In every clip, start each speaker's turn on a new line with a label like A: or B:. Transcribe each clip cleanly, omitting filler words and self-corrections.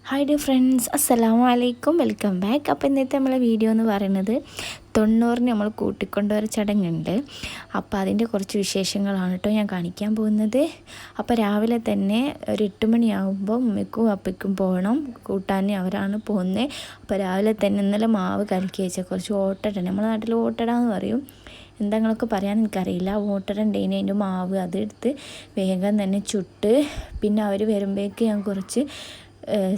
A: Hi dear friends, അസ്സലാമു അലൈക്കും. Welcome back. അപ്പോൾ ഇന്നത്തെ നമ്മളെ വീഡിയോ എന്ന് പറയുന്നത് 90 നമ്മൾ കൂട്ടിക്കൊണ്ടുവര ചടങ്ങുണ്ട്. അപ്പോൾ അതിൻ്റെ കുറച്ച് വിശേഷങ്ങളാണ് കേട്ടോ ഞാൻ കാണിക്കാൻ പോകുന്നത്. അപ്പോൾ രാവിലെ തന്നെ ഒരു 8 മണിയാകുമ്പോൾ ഉമ്മയ്ക്കും അപ്പയ്ക്കും പോകണം കൂട്ടാൻ, അവരാണ് പോകുന്നത്. അപ്പോൾ രാവിലെ തന്നെ ഇന്നലെ മാവ് കലക്കി വെച്ചാൽ കുറച്ച് ഓട്ടട, നമ്മുടെ നാട്ടിൽ ഓട്ടട എന്ന് പറയും, എന്താ നിങ്ങളൊക്കെ പറയാൻ എനിക്കറിയില്ല. ഓട്ടട ഉണ്ടേനെ അതിൻ്റെ മാവ് അതെടുത്ത് വേഗം തന്നെ ചുട്ട്, പിന്നെ അവർ വരുമ്പോഴേക്ക് ഞാൻ കുറച്ച്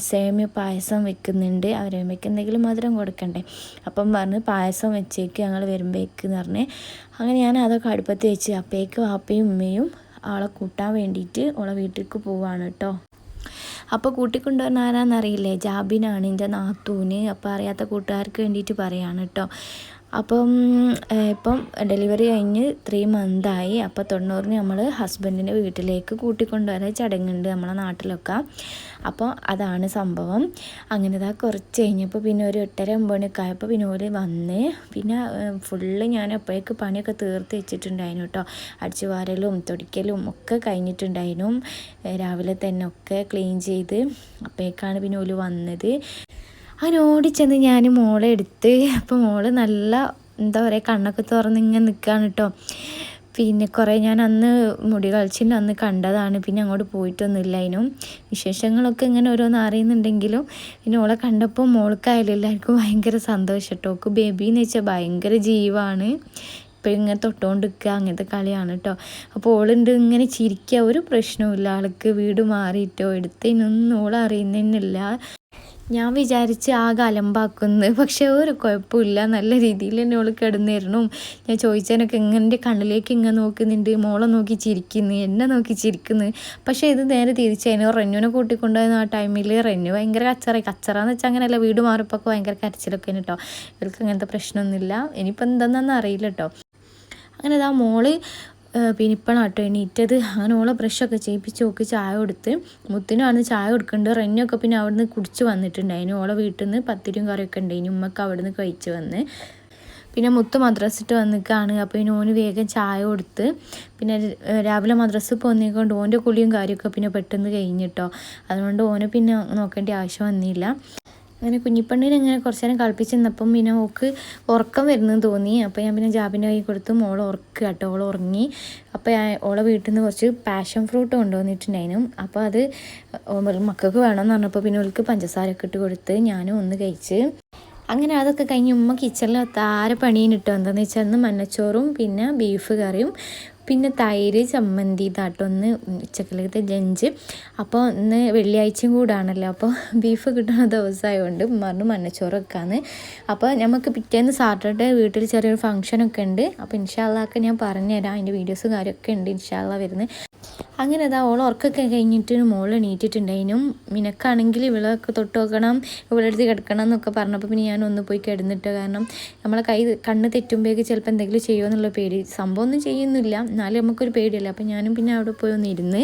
A: സേമിയ പായസം വെക്കുന്നുണ്ട്. അവരമ്മയ്ക്ക് എന്തെങ്കിലും മധുരം കൊടുക്കണ്ടേ, അപ്പം പറഞ്ഞ് പായസം വെച്ചേക്ക് ഞങ്ങൾ വരുമ്പോഴേക്ക് എന്ന് പറഞ്ഞ് അങ്ങനെ ഞാൻ അതൊക്കെ അടുപ്പത്ത് വെച്ച് അപ്പേക്ക് വാപ്പയും ഉമ്മയും ആളെ കൂട്ടാൻ വേണ്ടിയിട്ട് ഓളെ വീട്ടിലേക്ക് പോവാണ് കേട്ടോ. അപ്പോൾ കൂട്ടിക്കൊണ്ടുവരുന്ന ആരാന്നറിയില്ലേ, ജാബിനാണ് എൻ്റെ നാത്തൂന്. അപ്പോൾ അറിയാത്ത കൂട്ടുകാർക്ക് വേണ്ടിയിട്ട് പറയാണ് കേട്ടോ. അപ്പം ഇപ്പം ഡെലിവറി കഴിഞ്ഞ് 3 മന്തായി. അപ്പോൾ 90 നമ്മൾ ഹസ്ബൻഡിൻ്റെ വീട്ടിലേക്ക് കൂട്ടിക്കൊണ്ടുവരാൻ ചടങ്ങുണ്ട് നമ്മളെ നാട്ടിലൊക്കെ. അപ്പോൾ അതാണ് സംഭവം. അങ്ങനെ കുറച്ച് കഴിഞ്ഞപ്പോൾ പിന്നെ ഒരു 8:30-9 മണിയൊക്കെ ആയപ്പോൾ പിന്നെ ഓര് വന്ന്, പിന്നെ ഫുള്ള് ഞാൻ അപ്പോഴേക്ക് പണിയൊക്കെ തീർത്ത് വെച്ചിട്ടുണ്ടായിരുന്നു കേട്ടോ. അടിച്ചു വാരലും തൊടിക്കലും ഒക്കെ കഴിഞ്ഞിട്ടുണ്ടായിരുന്നു. രാവിലെ തന്നെ ഒക്കെ ക്ലീൻ ചെയ്ത് അപ്പോഴേക്കാണ് പിന്നെ ഓല് വന്നത്. അങ്ങനെ ഓടിച്ചെന്ന് ഞാൻ മോളെ എടുത്ത്, അപ്പോൾ മോള് നല്ല എന്താ പറയുക കണ്ണൊക്കെ തുറന്ന് ഇങ്ങനെ നിൽക്കുകയാണ് കേട്ടോ. പിന്നെ കുറേ ഞാൻ അന്ന് മുടി കളിച്ചിട്ട് അന്ന് കണ്ടതാണ്, പിന്നെ അങ്ങോട്ട് പോയിട്ടൊന്നുമില്ല. അതിനും വിശേഷങ്ങളൊക്കെ ഇങ്ങനെ ഓരോന്ന് അറിയുന്നുണ്ടെങ്കിലും പിന്നെ ഓളെ കണ്ടപ്പോൾ മോൾക്കായാലും എല്ലാവർക്കും ഭയങ്കര സന്തോഷം കേട്ടോ. ഓൾക്ക് ബേബിന്ന് വെച്ചാൽ ഭയങ്കര ജീവാണ്. ഇപ്പോൾ ഇങ്ങനെ തൊട്ടുകൊണ്ട് നിൽക്കുക, അങ്ങനത്തെ കളിയാണ് കേട്ടോ. അപ്പോൾ ഓളുണ്ട് ഇങ്ങനെ ചിരിക്കുക, ഒരു പ്രശ്നവുമില്ല ആൾക്ക്. വീട് മാറിയിട്ടോ എടുത്തതിനൊന്നും ഓൾ അറിയുന്നതിനില്ല. ഞാൻ വിചാരിച്ച് ആകെ അലമ്പാക്കുന്നു, പക്ഷേ ഒരു കുഴപ്പമില്ല, നല്ല രീതിയിൽ തന്നെ ഓൾ കിടന്നിരുന്നു. ഞാൻ ചോദിച്ചതിനൊക്കെ ഇങ്ങനെ കണ്ണിലേക്ക് ഇങ്ങനെ നോക്കുന്നുണ്ട്, മോളെ നോക്കി ചിരിക്കുന്നു, എന്നെ നോക്കി ചിരിക്കുന്നു. പക്ഷേ ഇത് നേരെ തിരിച്ചതിന് റെന്നുവിനെ കൂട്ടിക്കൊണ്ടുപോയിരുന്ന ആ ടൈമിൽ റെന്നു ഭയങ്കര കച്ചറാന്ന് വെച്ചാൽ അങ്ങനെയല്ല, വീട് മാറിയപ്പോൾ ഭയങ്കര കരച്ചിലൊക്കെ കേട്ടോ. ഇവർക്ക് അങ്ങനത്തെ പ്രശ്നമൊന്നുമില്ല. ഇനിയിപ്പോൾ എന്താണെന്ന് അറിയില്ല കേട്ടോ. അങ്ങനെ മോള് പിന്നെ ഇപ്പോഴാട്ടോ എണീറ്റത്. അങ്ങനെ ഓളെ ബ്രഷൊക്കെ ചെയ്യിപ്പിച്ച് നോക്കി ചായ കൊടുത്ത്, മുത്തിനാണ് ചായ കൊടുക്കേണ്ടത്. റെന്നൊക്കെ പിന്നെ അവിടെ നിന്ന് കുടിച്ച് വന്നിട്ടുണ്ടായിന്. ഓളെ വീട്ടിൽ നിന്ന് പത്തിരിയും കറിയൊക്കെ ഉണ്ടായിന്, ഉമ്മക്ക് അവിടെ നിന്ന് കഴിച്ച് വന്ന്. പിന്നെ മുത്ത് മദ്രസിട്ട് വന്നിക്കാണ്. അപ്പോൾ പിന്നെ ഓന് വേഗം ചായ കൊടുത്ത്, പിന്നെ രാവിലെ മദ്രസ് പോന്നിക്കൊണ്ട് ഓൻ്റെ കുളിയും കാര്യമൊക്കെ പിന്നെ പെട്ടെന്ന് കഴിഞ്ഞിട്ടോ. അതുകൊണ്ട് ഓനെ പിന്നെ നോക്കേണ്ട ആവശ്യം വന്നില്ല. അങ്ങനെ കുഞ്ഞിപ്പണ്ണിനെ ഇങ്ങനെ കുറച്ച് നേരം കളിപ്പിച്ച് നിന്നപ്പം പിന്നെ ഓൾക്ക് ഉറക്കം വരുന്നതെന്ന് തോന്നി. അപ്പോൾ ഞാൻ പിന്നെ ജാബിൻ്റെ കൈ കൊടുത്ത് മോളെ ഉറക്കുക കേട്ടോ. ഓൾ ഉറങ്ങി. അപ്പോൾ ഓളെ വീട്ടിൽ നിന്ന് കുറച്ച് പാഷൻ ഫ്രൂട്ട് കൊണ്ടുവന്നിട്ടുണ്ടായിരുന്നു. അപ്പോൾ അത് മക്കൾക്ക് വേണമെന്ന് പറഞ്ഞപ്പോൾ പിന്നെ ഓൾക്ക് പഞ്ചസാരയൊക്കെ ഇട്ട് കൊടുത്ത് ഞാനും ഒന്ന് കഴിച്ച്. അങ്ങനെ അതൊക്കെ കഴിഞ്ഞ് ഉമ്മ കിച്ചണിൽ താര പണിയിട്ടോ. എന്താണെന്ന് വെച്ചാൽ അന്ന് മഞ്ഞച്ചോറും പിന്നെ ബീഫ് കറിയും പിന്നെ തൈര് ചമ്മന്തി ഇതാട്ടൊന്ന് ഉച്ചക്കലത്തെ ലഞ്ച്. അപ്പോൾ ഇന്ന് വെള്ളിയാഴ്ചയും കൂടാണല്ലോ, അപ്പോൾ ബീഫ് കിട്ടുന്ന ദിവസമായതുകൊണ്ട് പറഞ്ഞു മഞ്ഞച്ചോറ് വെക്കാമെന്ന്. അപ്പോൾ നമുക്ക് പിറ്റേന്ന് സാറ്റർഡേ വീട്ടിൽ ചെറിയൊരു ഫംഗ്ഷനൊക്കെ ഉണ്ട്. അപ്പോൾ ഇൻഷാ അള്ളാഹ് ഞാൻ പറഞ്ഞുതരാം, അതിൻ്റെ വീഡിയോസും കാര്യമൊക്കെ ഉണ്ട് ഇൻഷാ അള്ളാഹ് വരുന്നത്. അങ്ങനെ ഓൾ ഉറക്കൊക്കെ കഴിഞ്ഞിട്ട് മോൾ എണീറ്റിട്ടുണ്ടായിരുന്നു. നിനക്കാണെങ്കിൽ ഇവളൊക്കെ തൊട്ട് നോക്കണം, ഇവളെടുത്ത് കിടക്കണം എന്നൊക്കെ പറഞ്ഞപ്പോൾ പിന്നെ ഞാൻ ഒന്ന് പോയി കിടന്നിട്ട്, കാരണം നമ്മളെ കണ്ണ് തെറ്റുമ്പോഴേക്ക് ചിലപ്പോൾ എന്തെങ്കിലും ചെയ്യുമോ എന്നുള്ള പേടി. സംഭവം ഒന്നും ചെയ്യുന്നില്ല, എന്നാലും നമുക്കൊരു പേടിയല്ല. അപ്പോൾ ഞാനും പിന്നെ അവിടെ പോയി ഒന്ന് ഇരുന്ന്.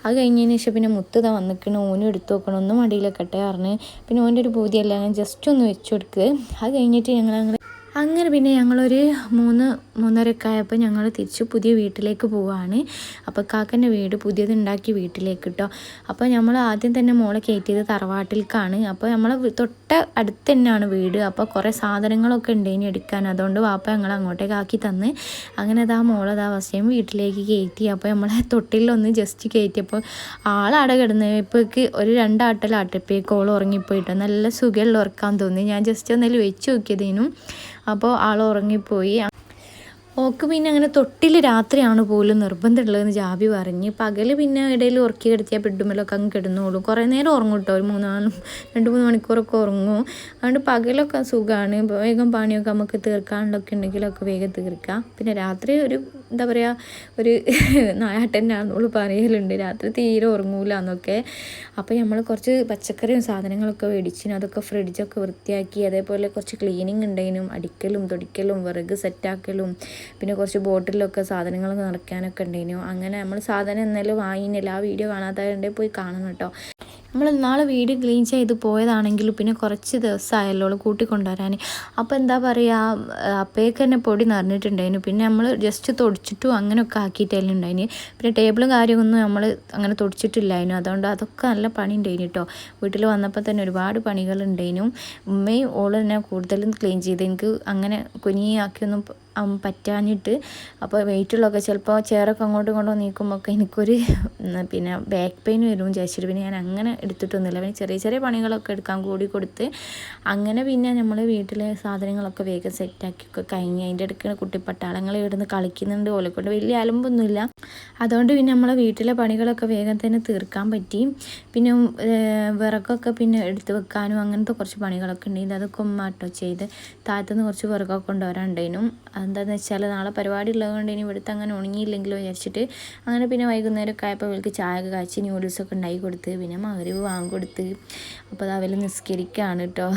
A: അത് കഴിഞ്ഞതിന് ശേഷം പിന്നെ മുത്തത വന്നിക്കണം, ഓനും എടുത്ത് നോക്കണം, ഒന്നും മടിയിലൊക്കെ പറഞ്ഞ്. പിന്നെ ഓൻ്റെ ഒരു ബോധ്യമല്ല, ഞാൻ ജസ്റ്റ് ഒന്ന് വെച്ച് കൊടുക്കുക. അത് കഴിഞ്ഞിട്ട് അങ്ങനെ പിന്നെ ഞങ്ങളൊരു 3-3:30 ആയപ്പോൾ ഞങ്ങൾ തിരിച്ച് പുതിയ വീട്ടിലേക്ക് പോവുകയാണ്. അപ്പോൾ കാക്കൻ്റെ വീട് പുതിയതുണ്ടാക്കി വീട്ടിലേക്ക് കേട്ടോ. അപ്പോൾ നമ്മൾ ആദ്യം തന്നെ മോളെ കയറ്റിയത് തറവാട്ടിലേക്കാണ്. അപ്പോൾ നമ്മളെ തൊട്ട അടുത്ത് തന്നെയാണ് വീട്. അപ്പോൾ കുറേ സാധനങ്ങളൊക്കെ ഉണ്ട് ഇനി എടുക്കാൻ, അതുകൊണ്ട് വാപ്പ ഞങ്ങൾ അങ്ങോട്ടേക്ക് ആക്കി തന്ന്. അങ്ങനെ മോളെ വശം വീട്ടിലേക്ക് കയറ്റി. അപ്പോൾ നമ്മളെ തൊട്ടിലൊന്ന് ജസ്റ്റ് കയറ്റിയപ്പോൾ ആളവിടെ കിടന്നപ്പോഴേക്ക് ഒരു 2 ആട്ടലാട്ടപ്പോഴേക്ക് ഓൾ ഉറങ്ങിപ്പോയിട്ടോ. നല്ല സുഖമുള്ള ഉറക്കാൻ തോന്നി. ഞാൻ ജസ്റ്റ് ഒന്നതിൽ വെച്ച് നോക്കിയതിനും അപ്പോൾ ആൾ ഉറങ്ങിപ്പോയി. ഓക്ക് പിന്നെ അങ്ങനെ തൊട്ടിൽ രാത്രിയാണ് പോലും നിർബന്ധമുള്ളതെന്ന് ജാബി പറഞ്ഞ്. പകൽ പിന്നെ ഇടയിൽ ഉറക്കി കിടത്തിയാൽ ബെഡ്റൂമിലൊക്കെ അങ്ങ് കിടന്നോളും. കുറേ നേരം ഉറങ്ങും കേട്ടോ, ഒരു 2-3 മണിക്കൂറൊക്കെ ഉറങ്ങും. അതുകൊണ്ട് പകലൊക്കെ സുഖമാണ്, വേഗം പണിയൊക്കെ നമുക്ക് തീർക്കാനുള്ളൊക്കെ ഉണ്ടെങ്കിലൊക്കെ വേഗം തീർക്കാം. പിന്നെ രാത്രി ഒരു എന്താ പറയുക, ഒരു നായാട്ടനാണെന്നോള് പറയലുണ്ട്, രാത്രി തീരെ ഉറങ്ങൂല എന്നൊക്കെ. അപ്പോൾ നമ്മൾ കുറച്ച് പച്ചക്കറിയും സാധനങ്ങളൊക്കെ മേടിച്ചിന്, അതൊക്കെ ഫ്രിഡ്ജൊക്കെ വൃത്തിയാക്കി. അതേപോലെ കുറച്ച് ക്ലീനിങ് ഉണ്ടായിരുന്നു, അടിക്കലും തൊടിക്കലും വിറക് സെറ്റാക്കലും പിന്നെ കുറച്ച് ബോട്ടിലൊക്കെ സാധനങ്ങളൊക്കെ നിറയ്ക്കാനൊക്കെ ഉണ്ടായിരുന്നു. അങ്ങനെ നമ്മൾ സാധനം എന്നാലും വാങ്ങിയില്ല. ആ വീഡിയോ കാണാത്തവരുണ്ടെങ്കിൽ പോയി കാണണം കേട്ടോ. നമ്മൾ നാളെ വീട് ക്ലീൻ ചെയ്ത് പോയതാണെങ്കിലും പിന്നെ കുറച്ച് ദിവസമായല്ലോ കൂട്ടിക്കൊണ്ടുവരാൻ. അപ്പോൾ എന്താ പറയുക, അപ്പോഴേക്ക് തന്നെ പൊടി നിറഞ്ഞിട്ടുണ്ടായിരുന്നു. പിന്നെ നമ്മൾ ജസ്റ്റ് തൊടിച്ചിട്ടും അങ്ങനെയൊക്കെ ആക്കിയിട്ടല്ലേ ഉണ്ടായിന്. പിന്നെ ടേബിളും കാര്യമൊന്നും നമ്മൾ അങ്ങനെ തൊടിച്ചിട്ടില്ലായിരുന്നു. അതുകൊണ്ട് അതൊക്കെ നല്ല പണി ഉണ്ടായിരുന്നു കേട്ടോ. വീട്ടിൽ വന്നപ്പോൾ തന്നെ ഒരുപാട് പണികളുണ്ടായിരുന്നു. ഉമ്മയും ഓള് തന്നെ കൂടുതലും ക്ലീൻ ചെയ്ത്, എനിക്ക് അങ്ങനെ കുനിയാക്കിയൊന്നും പറ്റാഞ്ഞിട്ട്. അപ്പോൾ വെയിറ്റുള്ളതൊക്കെ ചിലപ്പോൾ ചെയറൊക്കെ അങ്ങോട്ടും ഇങ്ങോട്ടും നീക്കുമ്പോൾ ഒക്കെ എനിക്കൊരു പിന്നെ ബാക്ക് പെയിൻ വരും വിചാരിച്ചിട്ട് പിന്നെ ഞാൻ അങ്ങനെ എടുത്തിട്ടൊന്നുമില്ല. പിന്നെ ചെറിയ ചെറിയ പണികളൊക്കെ എടുക്കാൻ കൂടി കൊടുത്ത് അങ്ങനെ പിന്നെ നമ്മൾ വീട്ടിലെ സാധനങ്ങളൊക്കെ വേഗം സെറ്റാക്കിയൊക്കെ കഴിഞ്ഞ് അതിൻ്റെ ഇടയ്ക്ക് കുട്ടിപ്പട്ടാളങ്ങൾ ഇവിടുന്ന് കളിക്കുന്നുണ്ട്. ഓലെക്കൊണ്ട് വലിയ അലമ്പൊന്നുമില്ല. അതുകൊണ്ട് പിന്നെ നമ്മളെ വീട്ടിലെ പണികളൊക്കെ വേഗം തന്നെ തീർക്കാൻ പറ്റി. പിന്നെ വിറകൊക്കെ പിന്നെ എടുത്ത് വെക്കാനും അങ്ങനത്തെ കുറച്ച് പണികളൊക്കെ ഉണ്ടായിരുന്നു. അതൊക്കെ ഉമ്മ കേട്ടോ ചെയ്ത്. താഴത്തുനിന്ന് കുറച്ച് വിറകൊക്കെ കൊണ്ടുവരാനുണ്ടായിരുന്നു. എന്താണെന്ന് വെച്ചാൽ നാളെ പരിപാടി ഉള്ളതുകൊണ്ട് ഇനി ഇവിടുത്തെ അങ്ങനെ ഉണങ്ങിയില്ലെങ്കിലോ വിചാരിച്ചിട്ട് അങ്ങനെ പിന്നെ വൈകുന്നേരമൊക്കെ ആയപ്പോൾ അവൾക്ക് ചായ ഒക്കെ കാച്ചി ന്യൂഡിൽസൊക്കെ ഉണ്ടാക്കി കൊടുത്ത് പിന്നെ മഗ്‌രിബ് വാങ്ങി കൊടുത്ത്. അപ്പോൾ അത് അവൽ നിസ്കരിക്കുകയാണ് കേട്ടോ.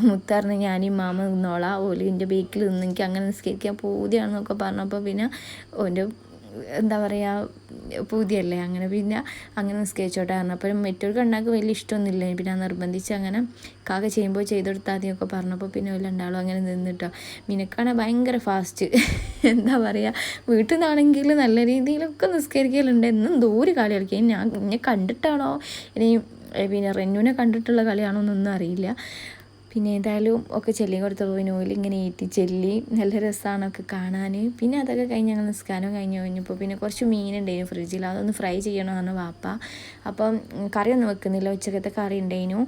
A: മുത്തറിഞ്ഞ് ഞാനീ മാമ നിന്നോളാം, ഓല് എൻ്റെ ബേക്കിൽ നിന്ന് എനിക്ക് അങ്ങനെ നിസ്കരിക്കാൻ പൂതിയാണെന്നൊക്കെ പറഞ്ഞപ്പോൾ പിന്നെ ഓൻ്റെ എന്താ പറയുക പൂതിയല്ലേ, അങ്ങനെ പിന്നെ അങ്ങനെ നിസ്കരിച്ചോട്ടെ പറഞ്ഞപ്പോൾ മറ്റൊരു കണ്ണാക്ക് വലിയ ഇഷ്ടമൊന്നുമില്ല. പിന്നെ നിർബന്ധിച്ച് അങ്ങനെ കാക്ക ചെയ്യുമ്പോൾ ചെയ്തെടുത്താൽ മതിയൊക്കെ പറഞ്ഞപ്പോൾ പിന്നെ രണ്ടാളും അങ്ങനെ നിന്നിട്ടോ. മിനക്കാണ് ഭയങ്കര ഫാസ്റ്റ്. എന്താ പറയുക, വീട്ടിൽ നിന്നാണെങ്കിൽ നല്ല രീതിയിലൊക്കെ നിസ്കരിക്കലുണ്ട്. എന്നും ദൂരെ കളി കളിക്കുക. എന്നെ കണ്ടിട്ടാണോ ഇനി പിന്നെ റെന്നുവിനെ കണ്ടിട്ടുള്ള കളിയാണോ എന്നൊന്നും അറിയില്ല. പിന്നെ ഏതായാലും ഒക്കെ ചെല്ലി കൊടുത്തപ്പോൾ പിന്നെ ഓലിങ്ങനെ ഏറ്റി ചെല്ലി നല്ല രസമാണൊക്കെ കാണാൻ. പിന്നെ അതൊക്കെ കഴിഞ്ഞ് ഞങ്ങൾ നിസ്കാരം കഴിഞ്ഞപ്പോൾ പിന്നെ കുറച്ച് മീനുണ്ടായിരുന്നു ഫ്രിഡ്ജിൽ, അതൊന്ന് ഫ്രൈ ചെയ്യണമെന്ന് വാപ്പ. അപ്പം കറിയൊന്നും വെക്കുന്നില്ല, ഉച്ചക്കത്തെ കറി ഉണ്ടായിരുന്നു,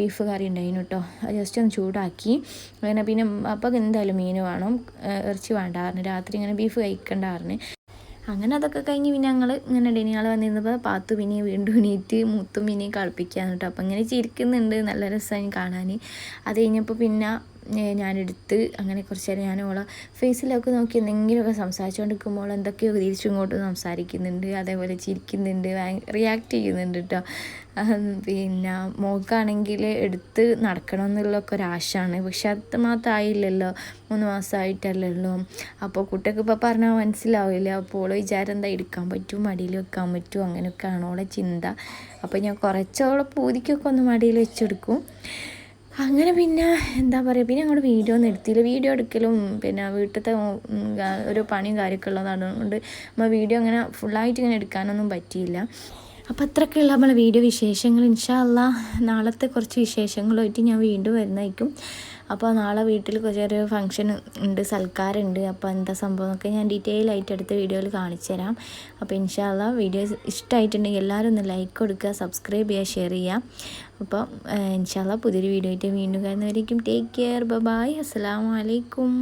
A: ബീഫ് കറി ഉണ്ടായിരുന്നു കേട്ടോ. അത് ജസ്റ്റ് ഒന്ന് ചൂടാക്കി അങ്ങനെ. പിന്നെ അപ്പം എന്തായാലും മീൻ വേണം, ഇറച്ചി വേണ്ടായിരുന്നു, രാത്രി ഇങ്ങനെ ബീഫ് കഴിക്കണ്ടായിരുന്നു. അങ്ങനെ അതൊക്കെ കഴിഞ്ഞ് പിന്നെ ഞങ്ങൾ ഇങ്ങനെ ഡെനിയാൾ വന്നിരുന്നപ്പോൾ പാത്തു പിന്നെ വീണ്ടും എണീറ്റ് മുത്തും പിന്നെയും കളിപ്പിക്കാന്ന് കേട്ടോ. അപ്പം ഇങ്ങനെ ചിരിക്കുന്നുണ്ട്, നല്ല രസമായി കാണാൻ. അത് കഴിഞ്ഞപ്പോൾ പിന്നെ ഞാനെടുത്ത് അങ്ങനെ കുറച്ച് നേരം ഞാൻ ഓളെ ഫേസിലൊക്കെ നോക്കി എന്തെങ്കിലുമൊക്കെ സംസാരിച്ചുകൊണ്ടിരിക്കുമ്പോൾ എന്തൊക്കെയോ തിരിച്ചും ഇങ്ങോട്ടും സംസാരിക്കുന്നുണ്ട്, അതേപോലെ ചിരിക്കുന്നുണ്ട്, റിയാക്ട് ചെയ്യുന്നുണ്ട് കേട്ടോ. പിന്നെ മോൾക്കാണെങ്കിൽ എടുത്ത് നടക്കണം എന്നുള്ളതൊക്കെ ഒരാശാണ്. പക്ഷെ അത് മാത്രമായില്ലല്ലോ, 3 മാസമായിട്ടല്ലല്ലോ. അപ്പോൾ കുട്ടിയൊക്കെ ഇപ്പോൾ പറഞ്ഞാൽ മനസ്സിലാവില്ല. അപ്പോൾ ഓളെ വിചാരം എന്താ, എടുക്കാൻ പറ്റും, മടിയിൽ വെക്കാൻ പറ്റും, അങ്ങനെയൊക്കെയാണ് ഓളെ ചിന്ത. അപ്പോൾ ഞാൻ കുറച്ചോളം പൂതിക്കൊക്കെ ഒന്ന് മടിയിൽ വെച്ചെടുക്കും. അങ്ങനെ പിന്നെ എന്താ പറയുക, പിന്നെ അങ്ങോട്ട് വീഡിയോ ഒന്നും എടുത്തില്ല. വീഡിയോ എടുക്കലും പിന്നെ വീട്ടിലത്തെ ഒരു പണിയും കാര്യമൊക്കെ ഉള്ളതാണ് കൊണ്ട് നമ്മൾ വീഡിയോ അങ്ങനെ ഫുള്ളായിട്ട് ഇങ്ങനെ എടുക്കാനൊന്നും പറ്റിയില്ല. അപ്പോൾ അത്രയൊക്കെയുള്ള നമ്മളെ വീഡിയോ വിശേഷങ്ങൾ. ഇൻഷാ അല്ലാഹ് നാളത്തെ കുറച്ച് വിശേഷങ്ങളുമായിട്ട് ഞാൻ വീണ്ടും വരുന്നതായിരിക്കും. അപ്പോൾ നാളെ വീട്ടിൽ ചെറിയൊരു ഫംഗ്ഷൻ ഉണ്ട്, സൽക്കാരമുണ്ട്. അപ്പോൾ എന്താ സംഭവം എന്നൊക്കെ ഞാൻ ഡീറ്റെയിൽ ആയിട്ട് അടുത്ത വീഡിയോയിൽ കാണിച്ചു തരാം. അപ്പോൾ ഇൻഷാ അല്ലാഹ് വീഡിയോ ഇഷ്ടമായിട്ടുണ്ടെങ്കിൽ എല്ലാവരും ഒന്ന് ലൈക്ക് കൊടുക്കുക, സബ്സ്ക്രൈബ് ചെയ്യുക, ഷെയർ ചെയ്യുക. അപ്പോൾ ഇൻഷാ അല്ലാഹ് പുതിയൊരു വീഡിയോ ആയിട്ട് വീണ്ടും കാണുന്നവരേക്കും ടേക്ക് കെയർ, ബൈ, അസ്സലാമു അലൈക്കും.